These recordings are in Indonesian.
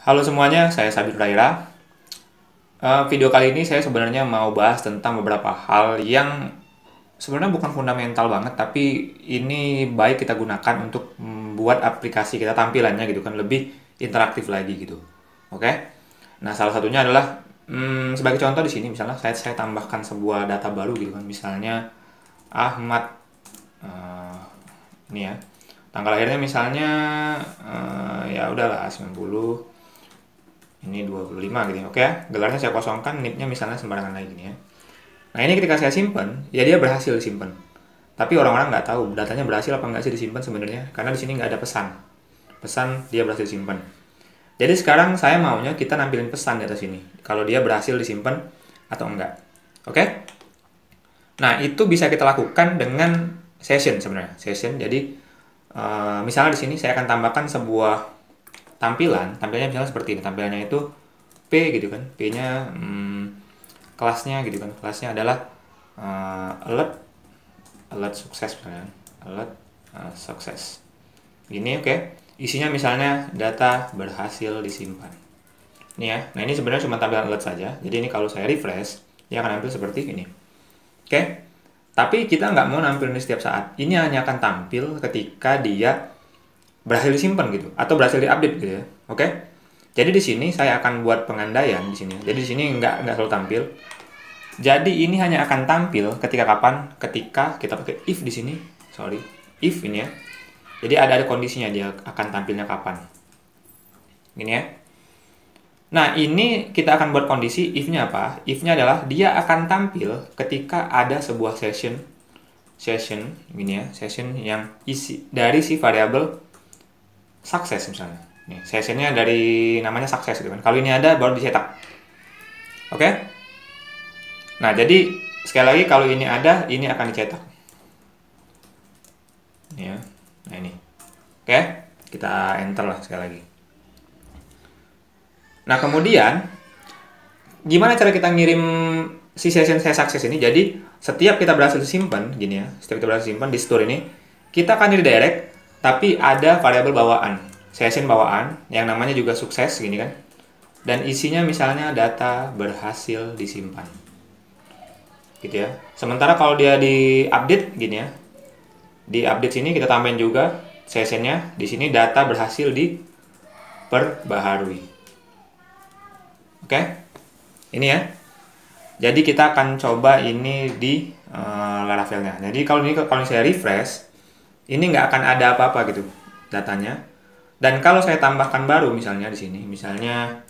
Halo semuanya, saya Sabir Raira. Video kali ini saya sebenarnya mau bahas tentang beberapa hal yang sebenarnya bukan fundamental banget, tapi ini baik kita gunakan untuk membuat aplikasi kita tampilannya gitu kan lebih interaktif lagi gitu. Oke? Nah, salah satunya adalah sebagai contoh di sini misalnya saya tambahkan sebuah data baru gitu kan, misalnya Ahmad, eh, ini ya. Tanggal lahirnya misalnya ya udahlah 90, ini 25 gitu ya. Oke ya, gelarnya saya kosongkan, nipnya misalnya sembarangan lagi gini ya. Nah, ini ketika saya simpan, ya dia berhasil disimpan. Tapi orang-orang nggak tahu datanya berhasil apa nggak sih disimpan sebenarnya, karena di sini nggak ada pesan. Pesan dia berhasil disimpan. Jadi sekarang saya maunya kita nampilin pesan di atas sini, kalau dia berhasil disimpan atau enggak. Oke? Nah, itu bisa kita lakukan dengan session sebenarnya. Session. Jadi misalnya di sini saya akan tambahkan sebuah tampilannya misalnya seperti ini. Tampilannya itu P gitu kan, P-nya kelasnya gitu kan, kelasnya adalah alert sukses misalnya, alert sukses gini. Oke. Isinya misalnya data berhasil disimpan ini ya. Nah, ini sebenarnya cuma tampilan alert saja, jadi ini kalau saya refresh dia akan tampil seperti ini. Oke. Tapi kita nggak mau nampilin setiap saat, ini hanya akan tampil ketika dia berhasil disimpan gitu atau berhasil diupdate gitu ya. Oke. Jadi di sini saya akan buat pengandaian di sini. Jadi di sini nggak selalu tampil. Jadi ini hanya akan tampil ketika kapan? Ketika kita pakai if di sini. Sorry, if ini ya. Jadi ada kondisinya dia akan tampilnya kapan. Gini ya. Nah, ini kita akan buat kondisi if-nya apa? If-nya adalah dia akan tampil ketika ada sebuah session gini ya, session yang isi dari si variabel sukses misalnya. Nih, sessionnya dari namanya sukses gitu kan. Kalau ini ada baru dicetak. Oke? Nah, jadi sekali lagi kalau ini ada, ini akan dicetak. Ya. Nah, ini. Oke? Kita enter lah sekali lagi. Nah, kemudian gimana cara kita ngirim si session saya sukses ini? Jadi, setiap kita berhasil disimpan gini ya, setiap kita berhasil simpan di store ini, kita akan redirect tapi ada variabel bawaan, session bawaan yang namanya juga sukses gini kan. Dan isinya misalnya data berhasil disimpan. Gitu ya. Sementara kalau dia di update gini ya. Di update sini kita tambahin juga sessionnya, di sini data berhasil diperbaharui. Oke. Ini ya. Jadi kita akan coba ini di Laravelnya. Jadi kalau saya refresh, ini nggak akan ada apa-apa gitu datanya. Dan kalau saya tambahkan baru misalnya di sini, misalnya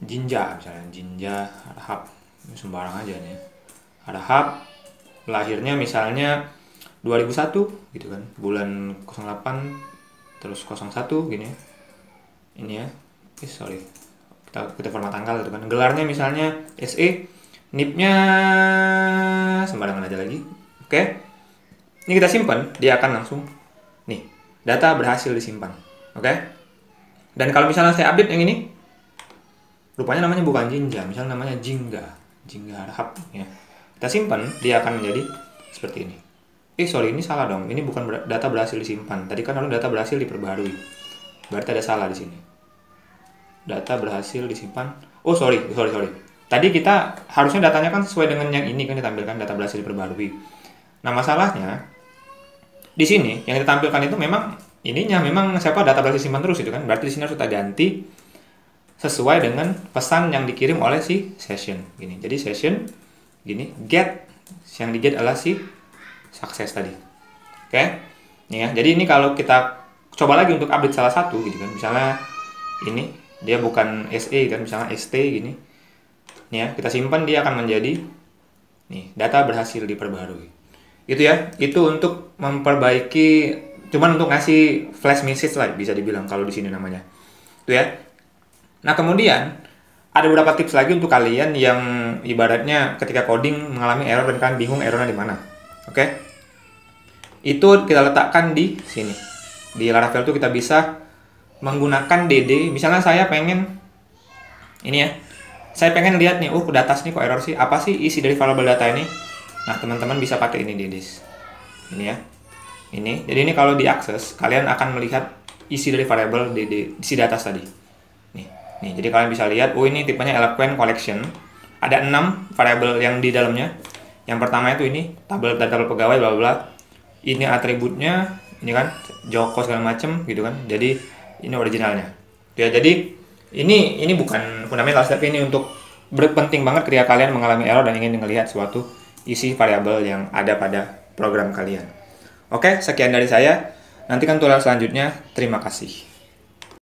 Jinja misalnya, Jinja Arhab, sembarang aja nih. Arhab lahirnya misalnya 2001 gitu kan, bulan 08 terus 01 gini ya. Ini ya. Sorry. Kita format tanggal gitu kan. Gelarnya misalnya SE, NIP-nya sembarangan aja lagi. Oke. Ini kita simpan, dia akan langsung nih, data berhasil disimpan. Oke. Dan kalau misalnya saya update yang ini, rupanya namanya bukan Jinja, misalnya namanya Jingga Arhab ya. Kita simpan, dia akan menjadi seperti ini. Sorry, ini salah dong. Ini bukan data berhasil disimpan. Tadi kan harus data berhasil diperbaharui. Berarti ada salah di sini. Data berhasil disimpan. Oh, sorry. Tadi kita harusnya datanya kan sesuai dengan yang ini kan ditampilkan data berhasil diperbaharui. Nah, masalahnya di sini yang ditampilkan itu memang ininya memang data berhasil disimpan terus itu kan. Berarti di sini harus kita ganti sesuai dengan pesan yang dikirim oleh si session gini. Jadi session gini, get, yang di get adalah si sukses tadi. Oke? Nih ya. Jadi ini kalau kita coba lagi untuk update salah satu gitu kan. Misalnya ini dia bukan SE kan, misalnya ST gini. Nih ya, kita simpan, dia akan menjadi nih, data berhasil diperbaharui. Itu ya. Itu untuk memperbaiki, cuman untuk ngasih flash message lah bisa dibilang kalau di sini namanya. Itu ya. Nah, kemudian ada beberapa tips lagi untuk kalian yang ibaratnya ketika coding mengalami error dan kalian bingung errornya di mana. Oke? Itu kita letakkan di sini. Di Laravel itu kita bisa menggunakan DD. Misalnya saya pengen ini ya. Saya pengen lihat nih, ke data sini kok error sih? Apa sih isi dari variable data ini? Nah, teman-teman bisa pakai ini DD. Ini ya. ini. Jadi ini kalau diakses, kalian akan melihat isi dari variabel di isi di atas tadi. Nih, jadi kalian bisa lihat, oh ini tipenya Eloquent Collection. Ada 6 variabel yang di dalamnya. Yang pertama itu ini tabel pegawai bla bla. Ini atributnya, ini kan Joko segala macem gitu kan. Jadi ini originalnya. Ya, jadi ini bukan fundamental, tapi ini untuk berpenting banget ketika kalian mengalami error dan ingin melihat suatu isi variabel yang ada pada program kalian. Oke, sekian dari saya. Nantikan tutorial selanjutnya. Terima kasih.